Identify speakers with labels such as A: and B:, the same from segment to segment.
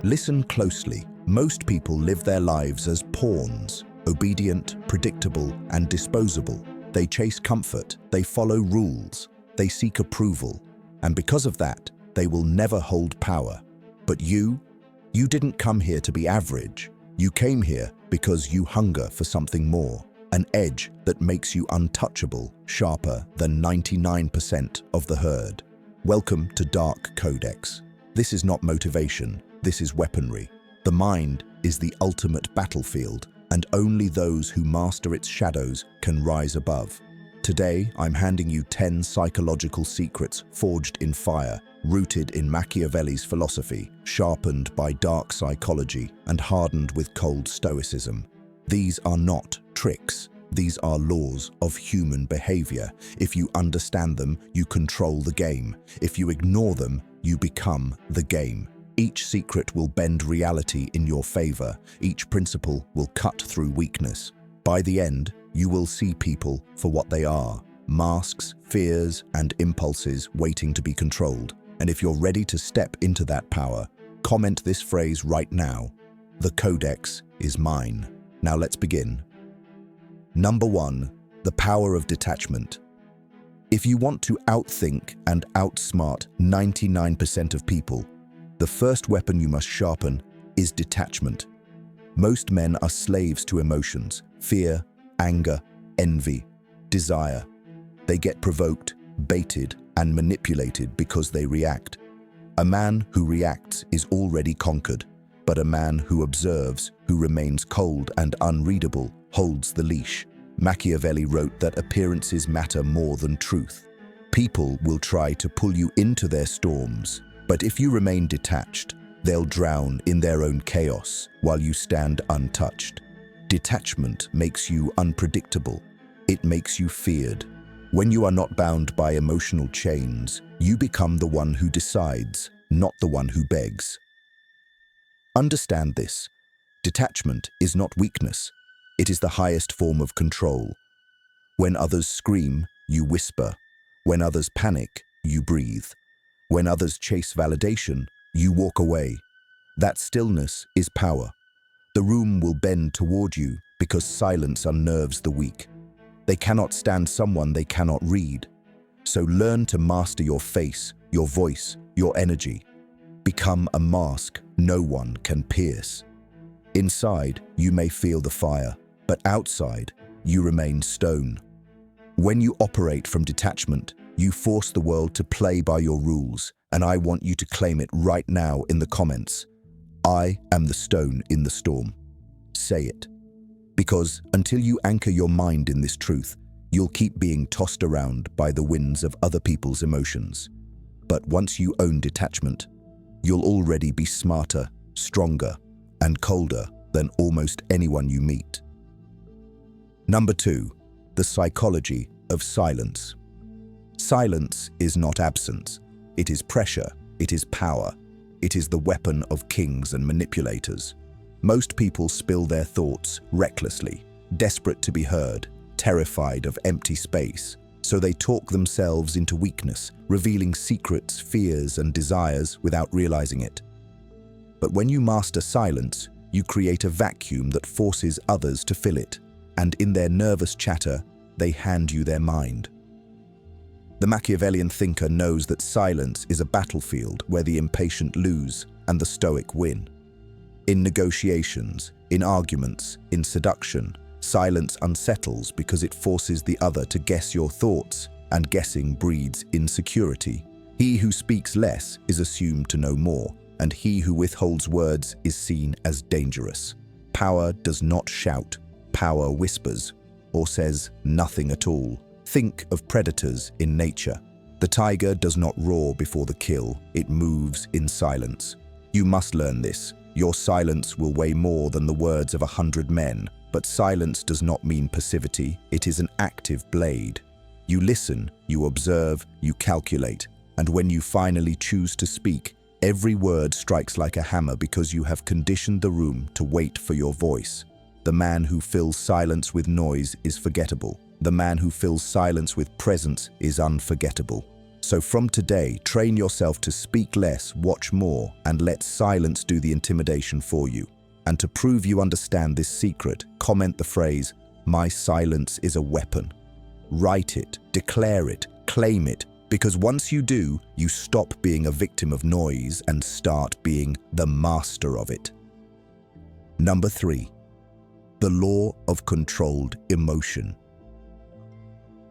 A: Listen closely. Most people live their lives as pawns, obedient, predictable, and disposable. They chase comfort, they follow rules, they seek approval, and because of that, they will never hold power. But you didn't come here to be average. You came here because you hunger for something more, an edge that makes you untouchable, sharper than 99% of the herd. Welcome to Dark Codex. This is not motivation, this is weaponry. The mind is the ultimate battlefield, and only those who master its shadows can rise above. Today, I'm handing you 10 psychological secrets forged in fire, rooted in Machiavelli's philosophy, sharpened by dark psychology, and hardened with cold Stoicism. These are not tricks. These are laws of human behavior. If you understand them, you control the game. If you ignore them, you become the game. Each secret will bend reality in your favor. Each principle will cut through weakness. By the end, you will see people for what they are: masks, fears, and impulses waiting to be controlled. And if you're ready to step into that power, comment this phrase right now: "The Codex is mine." Now let's begin. Number 1, the power of detachment. If you want to outthink and outsmart 99% of people, the first weapon you must sharpen is detachment. Most men are slaves to emotions: fear, anger, envy, desire. They get provoked, baited, and manipulated because they react. A man who reacts is already conquered, but a man who observes, who remains cold and unreadable, holds the leash. Machiavelli wrote that appearances matter more than truth. People will try to pull you into their storms, but if you remain detached, they'll drown in their own chaos while you stand untouched. Detachment makes you unpredictable. It makes you feared. When you are not bound by emotional chains, you become the one who decides, not the one who begs. Understand this. Detachment is not weakness. It is the highest form of control. When others scream, you whisper. When others panic, you breathe. When others chase validation, you walk away. That stillness is power. The room will bend toward you because silence unnerves the weak. They cannot stand someone they cannot read. So learn to master your face, your voice, your energy. Become a mask no one can pierce. Inside, you may feel the fire, but outside, you remain stone. When you operate from detachment, you force the world to play by your rules, and I want you to claim it right now in the comments. I am the stone in the storm. Say it. Because until you anchor your mind in this truth, you'll keep being tossed around by the winds of other people's emotions. But once you own detachment, you'll already be smarter, stronger, and colder than almost anyone you meet. Number 2, the psychology of silence. Silence is not absence. It is pressure. It is power. It is the weapon of kings and manipulators. Most people spill their thoughts recklessly, desperate to be heard, terrified of empty space. So they talk themselves into weakness, revealing secrets, fears, and desires without realizing it. But when you master silence, you create a vacuum that forces others to fill it, and in their nervous chatter, they hand you their mind. The Machiavellian thinker knows that silence is a battlefield where the impatient lose and the stoic win. In negotiations, in arguments, in seduction, silence unsettles because it forces the other to guess your thoughts, and guessing breeds insecurity. He who speaks less is assumed to know more, and he who withholds words is seen as dangerous. Power does not shout. Power whispers, or says nothing at all. Think of predators in nature. The tiger does not roar before the kill, it moves in silence. You must learn this. Your silence will weigh more than the words of 100 men, but silence does not mean passivity, it is an active blade. You listen, you observe, you calculate, and when you finally choose to speak, every word strikes like a hammer because you have conditioned the room to wait for your voice. The man who fills silence with noise is forgettable. The man who fills silence with presence is unforgettable. So from today, train yourself to speak less, watch more, and let silence do the intimidation for you. And to prove you understand this secret, comment the phrase, "My silence is a weapon." Write it, declare it, claim it, because once you do, you stop being a victim of noise and start being the master of it. Number 3. The law of controlled emotion.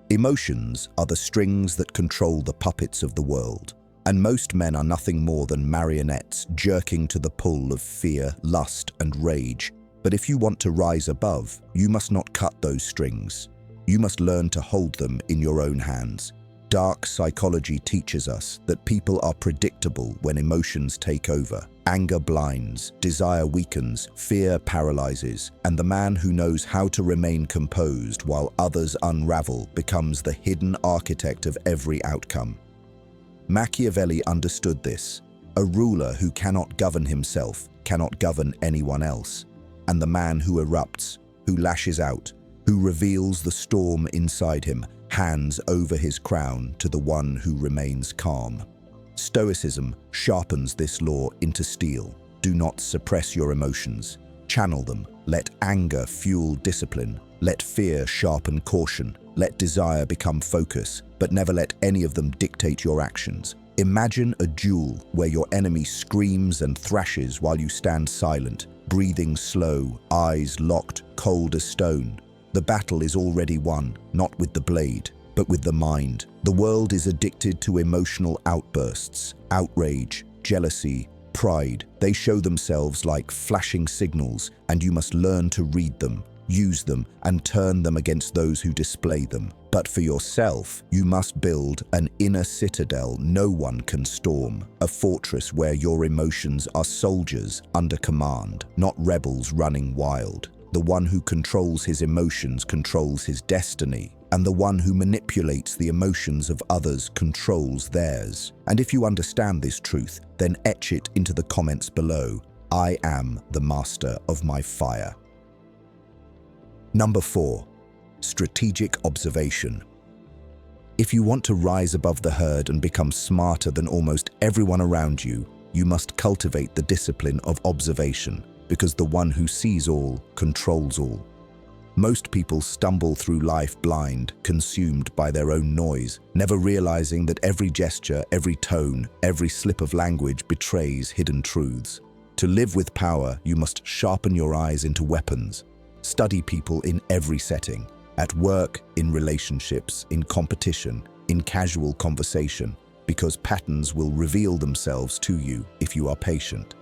A: Emotions are the strings that control the puppets of the world, and most men are nothing more than marionettes jerking to the pull of fear, lust, and rage. But if you want to rise above, you must not cut those strings. You must learn to hold them in your own hands. Dark psychology teaches us that people are predictable when emotions take over. Anger blinds, desire weakens, fear paralyzes, and the man who knows how to remain composed while others unravel becomes the hidden architect of every outcome. Machiavelli understood this. A ruler who cannot govern himself cannot govern anyone else. And the man who erupts, who lashes out, who reveals the storm inside him, hands over his crown to the one who remains calm. Stoicism sharpens this law into steel. Do not suppress your emotions. Channel them. Let anger fuel discipline. Let fear sharpen caution. Let desire become focus, but never let any of them dictate your actions. Imagine a duel where your enemy screams and thrashes while you stand silent, breathing slow, eyes locked, cold as stone. The battle is already won, not with the blade, but with the mind. The world is addicted to emotional outbursts, outrage, jealousy, pride. They show themselves like flashing signals, and you must learn to read them, use them, and turn them against those who display them. But for yourself, you must build an inner citadel no one can storm, a fortress where your emotions are soldiers under command, not rebels running wild. The one who controls his emotions controls his destiny, and the one who manipulates the emotions of others controls theirs. And if you understand this truth, then etch it into the comments below. I am the master of my fire. Number 4. Strategic observation. If you want to rise above the herd and become smarter than almost everyone around you, you must cultivate the discipline of observation, because the one who sees all controls all. Most people stumble through life blind, consumed by their own noise, never realizing that every gesture, every tone, every slip of language betrays hidden truths. To live with power, you must sharpen your eyes into weapons. Study people in every setting, at work, in relationships, in competition, in casual conversation, because patterns will reveal themselves to you if you are patient.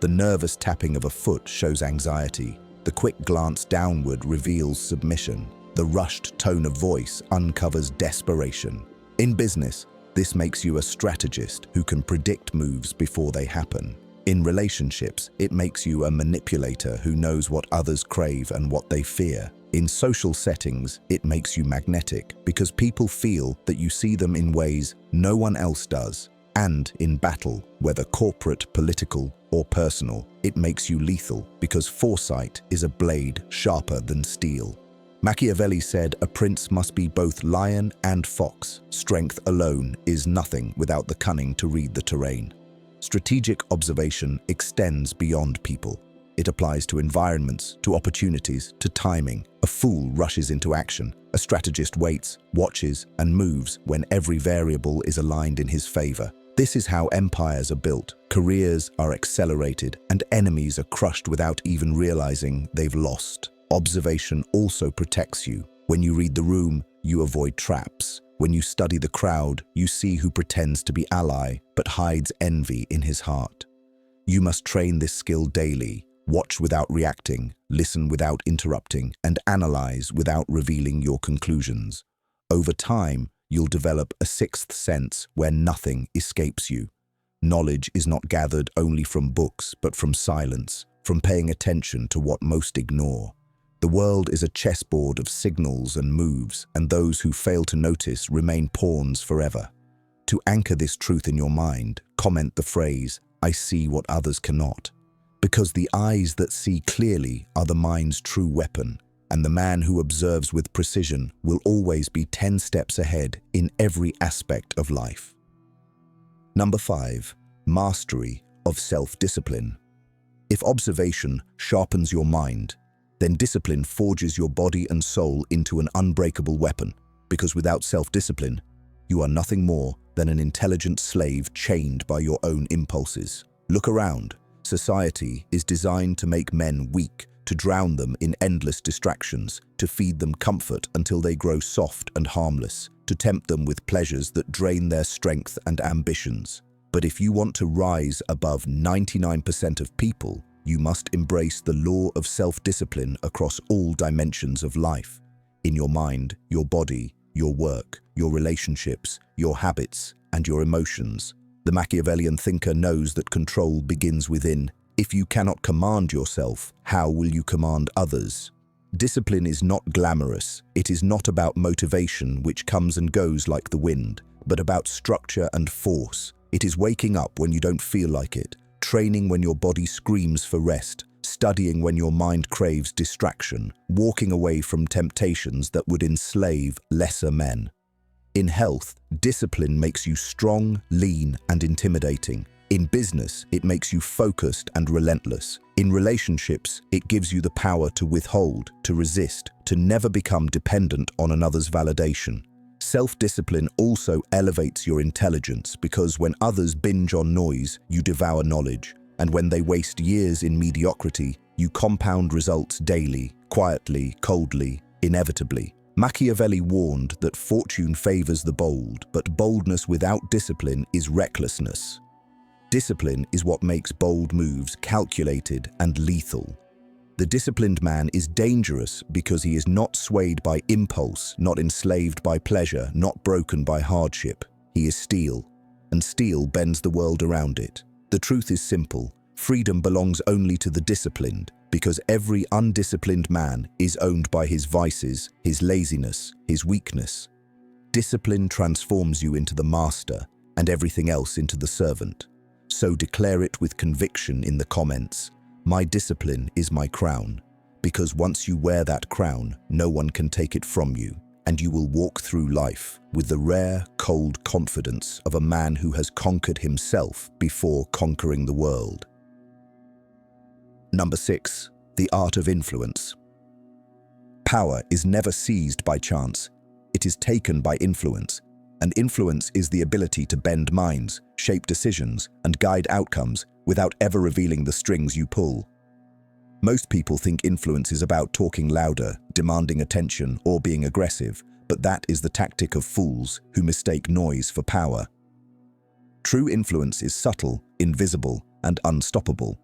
A: The nervous tapping of a foot shows anxiety. The quick glance downward reveals submission. The rushed tone of voice uncovers desperation. In business, this makes you a strategist who can predict moves before they happen. In relationships, it makes you a manipulator who knows what others crave and what they fear. In social settings, it makes you magnetic because people feel that you see them in ways no one else does. And in battle, whether corporate, political, or personal, it makes you lethal because foresight is a blade sharper than steel. Machiavelli said a prince must be both lion and fox. Strength alone is nothing without the cunning to read the terrain. Strategic observation extends beyond people. It applies to environments, to opportunities, to timing. A fool rushes into action. A strategist waits, watches, and moves when every variable is aligned in his favor. This is how empires are built, careers are accelerated, and enemies are crushed without even realizing they've lost. Observation also protects you. When you read the room, you avoid traps. When you study the crowd, you see who pretends to be ally, but hides envy in his heart. You must train this skill daily. Watch without reacting, listen without interrupting, and analyze without revealing your conclusions. Over time, you'll develop a sixth sense where nothing escapes you. Knowledge is not gathered only from books, but from silence, from paying attention to what most ignore. The world is a chessboard of signals and moves, and those who fail to notice remain pawns forever. To anchor this truth in your mind, comment the phrase, "I see what others cannot." Because the eyes that see clearly are the mind's true weapon, and the man who observes with precision will always be 10 steps ahead in every aspect of life. Number 5. Mastery of self-discipline. If observation sharpens your mind, then discipline forges your body and soul into an unbreakable weapon, because without self-discipline, you are nothing more than an intelligent slave chained by your own impulses. Look around. Society is designed to make men weak, to drown them in endless distractions, to feed them comfort until they grow soft and harmless, to tempt them with pleasures that drain their strength and ambitions. But if you want to rise above 99% of people, you must embrace the law of self-discipline across all dimensions of life. In your mind, your body, your work, your relationships, your habits, and your emotions. The Machiavellian thinker knows that control begins within. If you cannot command yourself, how will you command others? Discipline is not glamorous. It is not about motivation, which comes and goes like the wind, but about structure and force. It is waking up when you don't feel like it, training when your body screams for rest, studying when your mind craves distraction, walking away from temptations that would enslave lesser men. In health, discipline makes you strong, lean, and intimidating. In business, it makes you focused and relentless. In relationships, it gives you the power to withhold, to resist, to never become dependent on another's validation. Self-discipline also elevates your intelligence, because when others binge on noise, you devour knowledge. And when they waste years in mediocrity, you compound results daily, quietly, coldly, inevitably. Machiavelli warned that fortune favors the bold, but boldness without discipline is recklessness. Discipline is what makes bold moves calculated and lethal. The disciplined man is dangerous because he is not swayed by impulse, not enslaved by pleasure, not broken by hardship. He is steel, and steel bends the world around it. The truth is simple. Freedom belongs only to the disciplined, because every undisciplined man is owned by his vices, his laziness, his weakness. Discipline transforms you into the master and everything else into the servant. So declare it with conviction in the comments. My discipline is my crown, because once you wear that crown, no one can take it from you, and you will walk through life with the rare, cold confidence of a man who has conquered himself before conquering the world. Number 6. The art of influence. Power is never seized by chance. It is taken by influence. And influence is the ability to bend minds, shape decisions, and guide outcomes without ever revealing the strings you pull. Most people think influence is about talking louder, demanding attention, or being aggressive, but that is the tactic of fools who mistake noise for power. True influence is subtle, invisible, and unstoppable.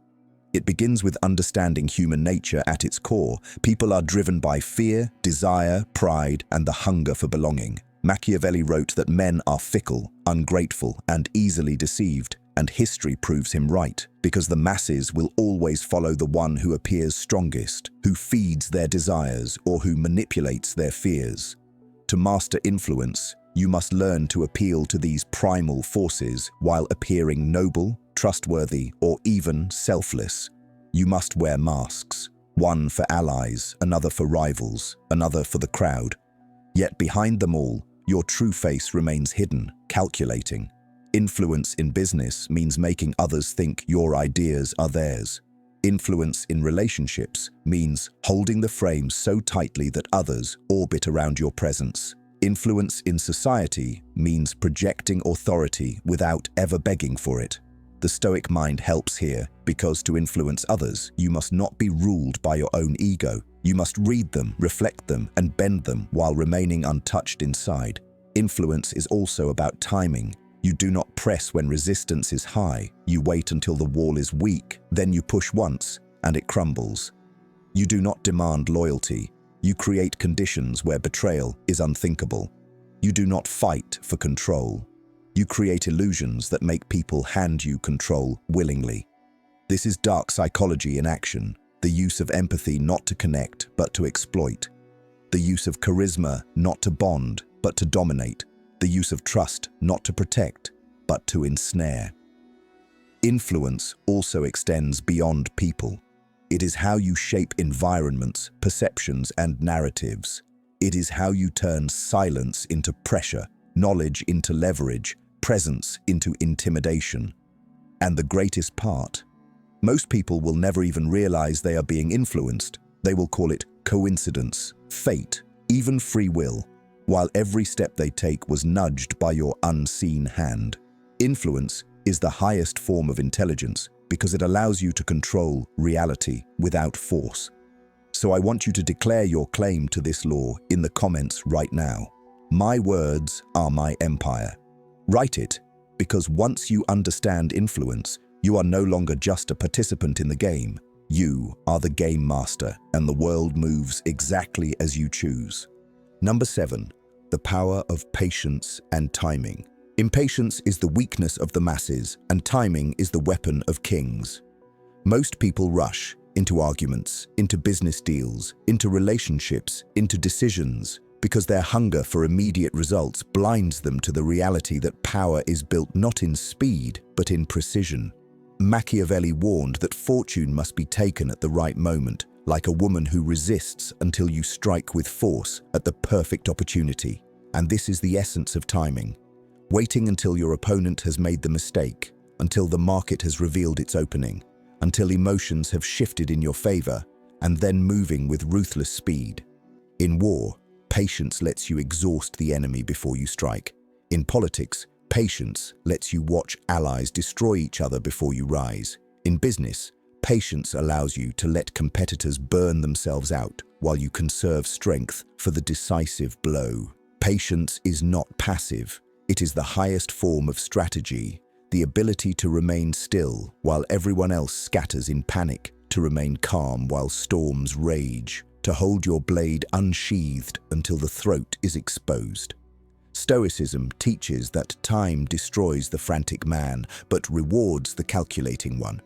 A: It begins with understanding human nature at its core. People are driven by fear, desire, pride, and the hunger for belonging. Machiavelli wrote that men are fickle, ungrateful, and easily deceived, and history proves him right, because the masses will always follow the one who appears strongest, who feeds their desires, or who manipulates their fears. To master influence, you must learn to appeal to these primal forces while appearing noble, trustworthy, or even selfless. You must wear masks, one for allies, another for rivals, another for the crowd. Yet behind them all, your true face remains hidden, calculating. Influence in business means making others think your ideas are theirs. Influence in relationships means holding the frame so tightly that others orbit around your presence. Influence in society means projecting authority without ever begging for it. The Stoic mind helps here, because to influence others, you must not be ruled by your own ego. You must read them, reflect them, and bend them while remaining untouched inside. Influence is also about timing. You do not press when resistance is high. You wait until the wall is weak, then you push once, and it crumbles. You do not demand loyalty. You create conditions where betrayal is unthinkable. You do not fight for control. You create illusions that make people hand you control willingly. This is dark psychology in action. The use of empathy not to connect, but to exploit. The use of charisma not to bond, but to dominate. The use of trust not to protect, but to ensnare. Influence also extends beyond people. It is how you shape environments, perceptions, and narratives. It is how you turn silence into pressure, knowledge into leverage, presence into intimidation. And the greatest part, most people will never even realize they are being influenced. They will call it coincidence, fate, even free will, while every step they take was nudged by your unseen hand. Influence is the highest form of intelligence because it allows you to control reality without force. So I want you to declare your claim to this law in the comments right now. My words are my empire. Write it, because once you understand influence, you are no longer just a participant in the game. You are the game master, and the world moves exactly as you choose. Number 7, the power of patience and timing. Impatience is the weakness of the masses, and timing is the weapon of kings. Most people rush into arguments, into business deals, into relationships, into decisions, because their hunger for immediate results blinds them to the reality that power is built not in speed, but in precision. Machiavelli warned that fortune must be taken at the right moment, like a woman who resists until you strike with force at the perfect opportunity. And this is the essence of timing. Waiting until your opponent has made the mistake, until the market has revealed its opening, until emotions have shifted in your favor, and then moving with ruthless speed. In war, patience lets you exhaust the enemy before you strike. In politics, patience lets you watch allies destroy each other before you rise. In business, patience allows you to let competitors burn themselves out while you conserve strength for the decisive blow. Patience is not passive. It is the highest form of strategy, the ability to remain still while everyone else scatters in panic, to remain calm while storms rage, to hold your blade unsheathed until the throat is exposed. Stoicism teaches that time destroys the frantic man, but rewards the calculating one.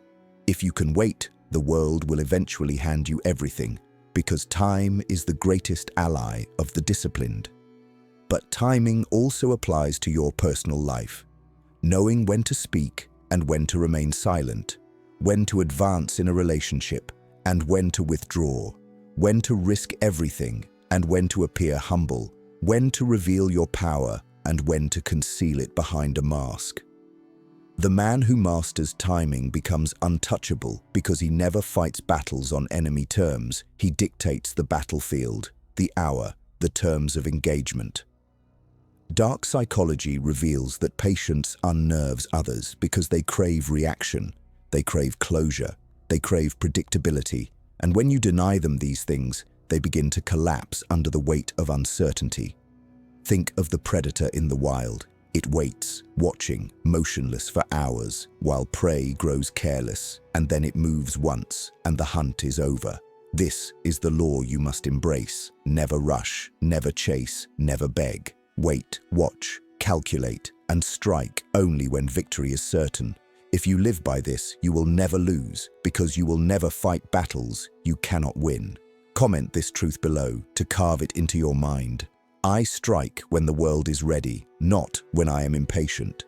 A: If you can wait, the world will eventually hand you everything, because time is the greatest ally of the disciplined. But timing also applies to your personal life. Knowing when to speak and when to remain silent, when to advance in a relationship and when to withdraw, when to risk everything and when to appear humble, when to reveal your power and when to conceal it behind a mask. The man who masters timing becomes untouchable because he never fights battles on enemy terms. He dictates the battlefield, the hour, the terms of engagement. Dark psychology reveals that patience unnerves others because they crave reaction, they crave closure, they crave predictability, and when you deny them these things, they begin to collapse under the weight of uncertainty. Think of the predator in the wild. It waits, watching, motionless for hours, while prey grows careless, and then it moves once, and the hunt is over. This is the law you must embrace. Never rush, never chase, never beg. Wait, watch, calculate, and strike only when victory is certain. If you live by this, you will never lose, because you will never fight battles you cannot win. Comment this truth below to carve it into your mind. I strike when the world is ready, not when I am impatient.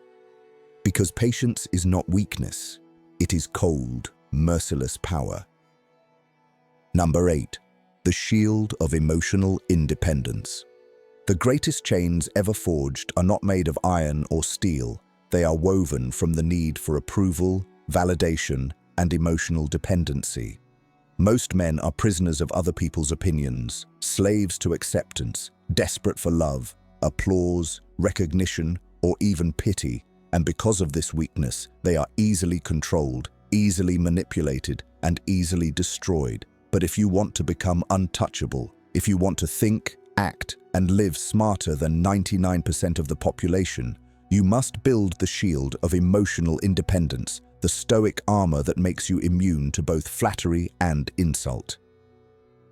A: Because patience is not weakness, it is cold, merciless power. Number 8, the shield of emotional independence. The greatest chains ever forged are not made of iron or steel. They are woven from the need for approval, validation, and emotional dependency. Most men are prisoners of other people's opinions, slaves to acceptance, desperate for love, applause, recognition, or even pity, and because of this weakness, they are easily controlled, easily manipulated, and easily destroyed. But if you want to become untouchable, if you want to think, act, and live smarter than 99% of the population, you must build the shield of emotional independence, the stoic armor that makes you immune to both flattery and insult.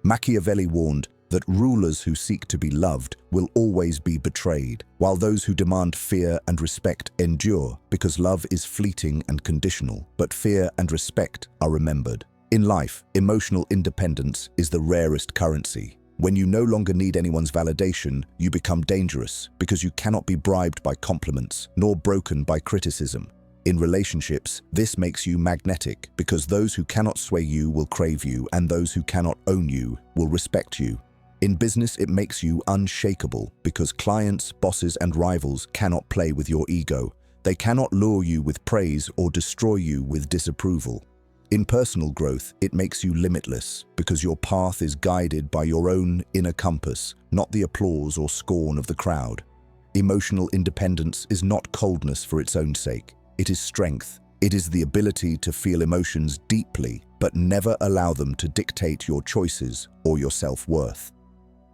A: Machiavelli warned that rulers who seek to be loved will always be betrayed, while those who demand fear and respect endure, because love is fleeting and conditional, but fear and respect are remembered. In life, emotional independence is the rarest currency. When you no longer need anyone's validation, you become dangerous because you cannot be bribed by compliments, nor broken by criticism. In relationships, this makes you magnetic because those who cannot sway you will crave you, and those who cannot own you will respect you. In business, it makes you unshakable because clients, bosses, and rivals cannot play with your ego. They cannot lure you with praise or destroy you with disapproval. In personal growth, it makes you limitless because your path is guided by your own inner compass, not the applause or scorn of the crowd. Emotional independence is not coldness for its own sake. It is strength. It is the ability to feel emotions deeply, but never allow them to dictate your choices or your self-worth.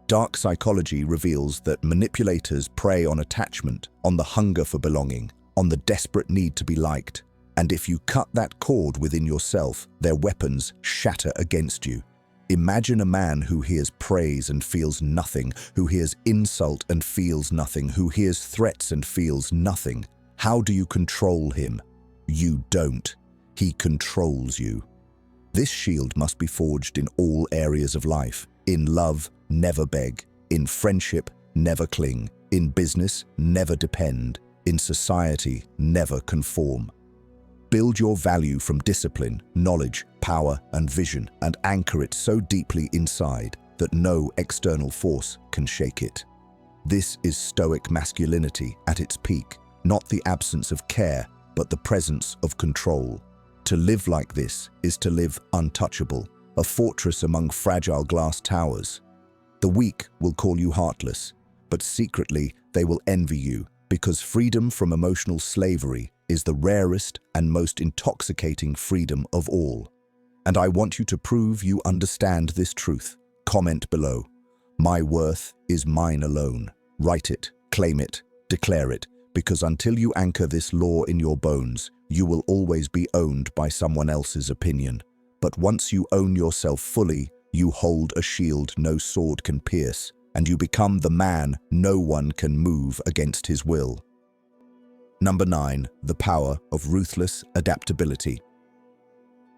A: Dark psychology reveals that manipulators prey on attachment, on the hunger for belonging, on the desperate need to be liked. And if you cut that cord within yourself, their weapons shatter against you. Imagine a man who hears praise and feels nothing, who hears insult and feels nothing, who hears threats and feels nothing. How do you control him? You don't. He controls you. This shield must be forged in all areas of life. In love, never beg. In friendship, never cling. In business, never depend. In society, never conform. Build your value from discipline, knowledge, power, and vision, and anchor it so deeply inside that no external force can shake it. This is Stoic masculinity at its peak, not the absence of care, but the presence of control. To live like this is to live untouchable, a fortress among fragile glass towers. The weak will call you heartless, but secretly they will envy you, because freedom from emotional slavery is the rarest and most intoxicating freedom of all. And I want you to prove you understand this truth. Comment below. My worth is mine alone. Write it, claim it, declare it, because until you anchor this law in your bones, you will always be owned by someone else's opinion. But once you own yourself fully, you hold a shield no sword can pierce, and you become the man no one can move against his will. Number 9, the power of ruthless adaptability.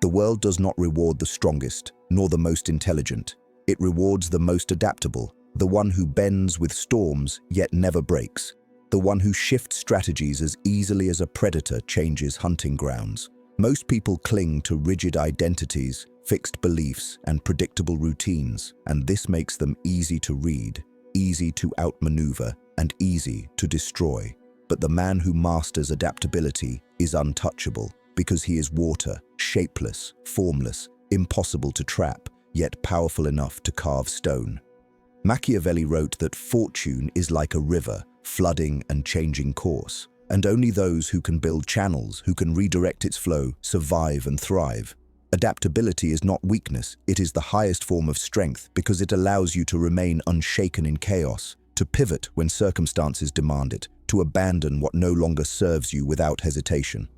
A: The world does not reward the strongest, nor the most intelligent. It rewards the most adaptable, the one who bends with storms yet never breaks, the one who shifts strategies as easily as a predator changes hunting grounds. Most people cling to rigid identities, fixed beliefs, and predictable routines, and this makes them easy to read, easy to outmaneuver, and easy to destroy. But the man who masters adaptability is untouchable because he is water, shapeless, formless, impossible to trap, yet powerful enough to carve stone. Machiavelli wrote that fortune is like a river, flooding and changing course, and only those who can build channels, who can redirect its flow, survive and thrive. Adaptability is not weakness, it is the highest form of strength because it allows you to remain unshaken in chaos, to pivot when circumstances demand it, to abandon what no longer serves you without hesitation.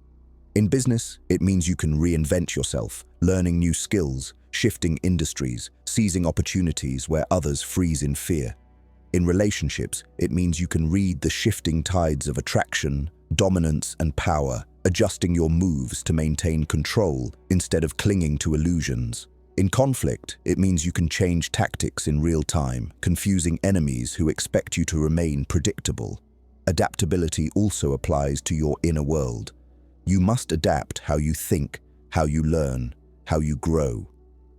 A: In business, it means you can reinvent yourself, learning new skills, shifting industries, seizing opportunities where others freeze in fear. In relationships, it means you can read the shifting tides of attraction, dominance, and power, adjusting your moves to maintain control instead of clinging to illusions. In conflict, it means you can change tactics in real time, confusing enemies who expect you to remain predictable. Adaptability also applies to your inner world. You must adapt how you think, how you learn, how you grow.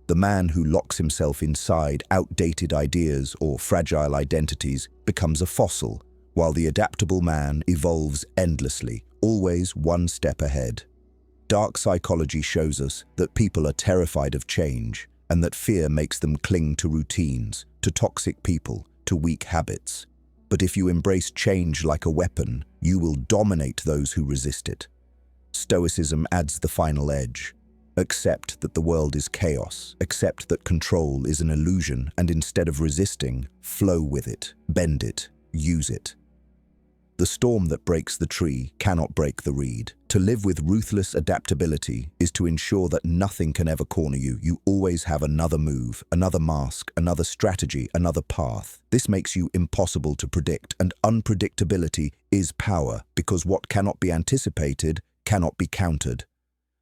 A: The man who locks himself inside outdated ideas or fragile identities becomes a fossil, while the adaptable man evolves endlessly, always one step ahead. Dark psychology shows us that people are terrified of change, and that fear makes them cling to routines, to toxic people, to weak habits. But if you embrace change like a weapon, you will dominate those who resist it. Stoicism adds the final edge. Accept that the world is chaos, accept that control is an illusion, and instead of resisting, flow with it, bend it, use it. The storm that breaks the tree cannot break the reed. To live with ruthless adaptability is to ensure that nothing can ever corner you. You always have another move, another mask, another strategy, another path. This makes you impossible to predict, and unpredictability is power, because what cannot be anticipated cannot be countered.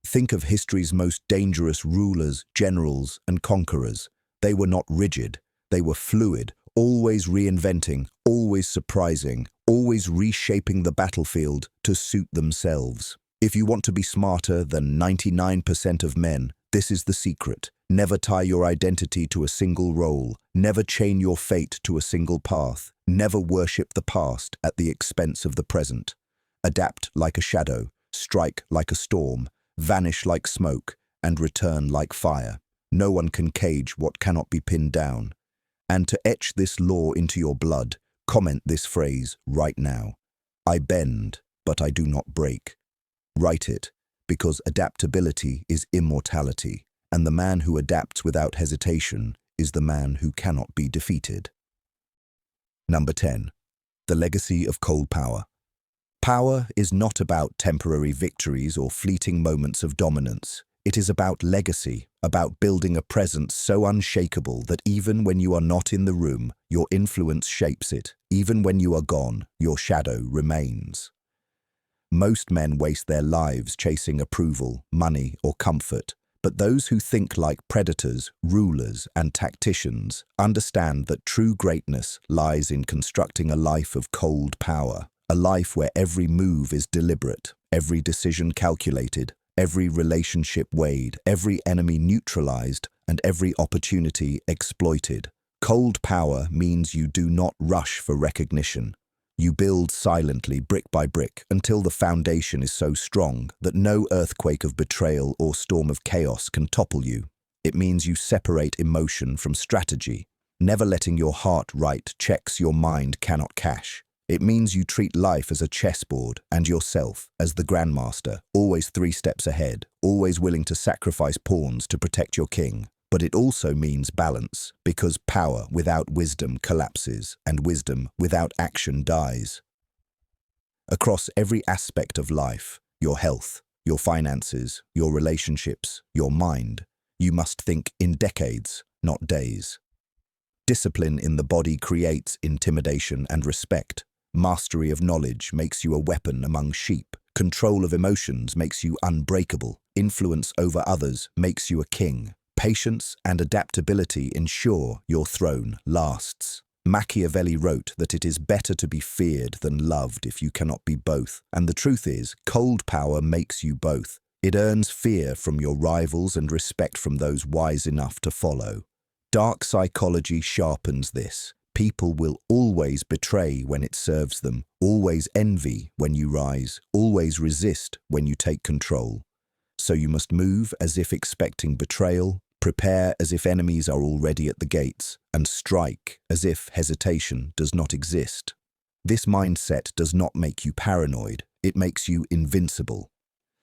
A: Think of history's most dangerous rulers, generals, and conquerors. They were not rigid. They were fluid, always reinventing, always surprising, always reshaping the battlefield to suit themselves. If you want to be smarter than 99% of men, this is the secret. Never tie your identity to a single role. Never chain your fate to a single path. Never worship the past at the expense of the present. Adapt like a shadow, strike like a storm, vanish like smoke, and return like fire. No one can cage what cannot be pinned down. And to etch this law into your blood, comment this phrase right now. I bend, but I do not break. Write it, because adaptability is immortality, and the man who adapts without hesitation is the man who cannot be defeated. Number 10. The legacy of cold power. Power is not about temporary victories or fleeting moments of dominance. It is about legacy, about building a presence so unshakable that even when you are not in the room, your influence shapes it. Even when you are gone, your shadow remains. Most men waste their lives chasing approval, money, or comfort, but those who think like predators, rulers, and tacticians understand that true greatness lies in constructing a life of cold power, a life where every move is deliberate, every decision calculated, every relationship weighed, every enemy neutralized, and every opportunity exploited. Cold power means you do not rush for recognition. You build silently, brick by brick, until the foundation is so strong that no earthquake of betrayal or storm of chaos can topple you. It means you separate emotion from strategy, never letting your heart write checks your mind cannot cash. It means you treat life as a chessboard and yourself as the grandmaster, always 3 steps ahead, always willing to sacrifice pawns to protect your king. But it also means balance, because power without wisdom collapses, and wisdom without action dies. Across every aspect of life, your health, your finances, your relationships, your mind, you must think in decades, not days. Discipline in the body creates intimidation and respect. Mastery of knowledge makes you a weapon among sheep. Control of emotions makes you unbreakable. Influence over others makes you a king. Patience and adaptability ensure your throne lasts. Machiavelli wrote that it is better to be feared than loved if you cannot be both. And the truth is, cold power makes you both. It earns fear from your rivals and respect from those wise enough to follow. Dark psychology sharpens this. People will always betray when it serves them, always envy when you rise, always resist when you take control. So you must move as if expecting betrayal, prepare as if enemies are already at the gates, and strike as if hesitation does not exist. This mindset does not make you paranoid, it makes you invincible.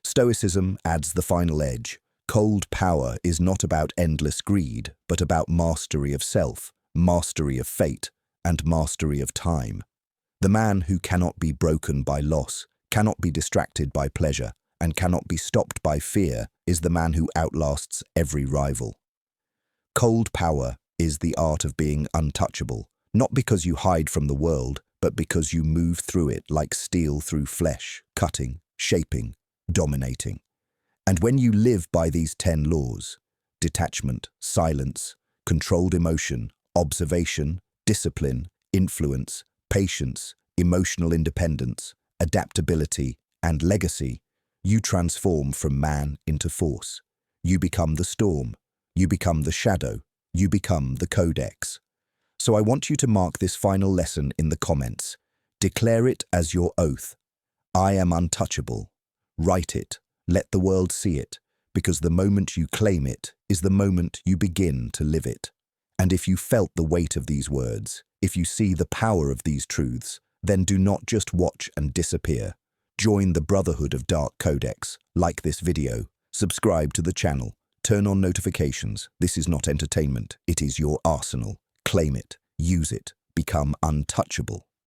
A: Stoicism adds the final edge. Cold power is not about endless greed, but about mastery of self, mastery of fate, and mastery of time. The man who cannot be broken by loss, cannot be distracted by pleasure, and cannot be stopped by fear is the man who outlasts every rival. Cold power is the art of being untouchable, not because you hide from the world, but because you move through it like steel through flesh, cutting, shaping, dominating. And when you live by these 10 laws, detachment, silence, controlled emotion, observation, discipline, influence, patience, emotional independence, adaptability, and legacy, you transform from man into force. You become the storm. You become the shadow. You become the codex. So I want you to mark this final lesson in the comments. Declare it as your oath. I am untouchable. Write it. Let the world see it, because the moment you claim it is the moment you begin to live it. And if you felt the weight of these words, if you see the power of these truths, then do not just watch and disappear. Join the Brotherhood of Dark Codex, like this video, subscribe to the channel, turn on notifications. This is not entertainment, it is your arsenal. Claim it, use it, become untouchable.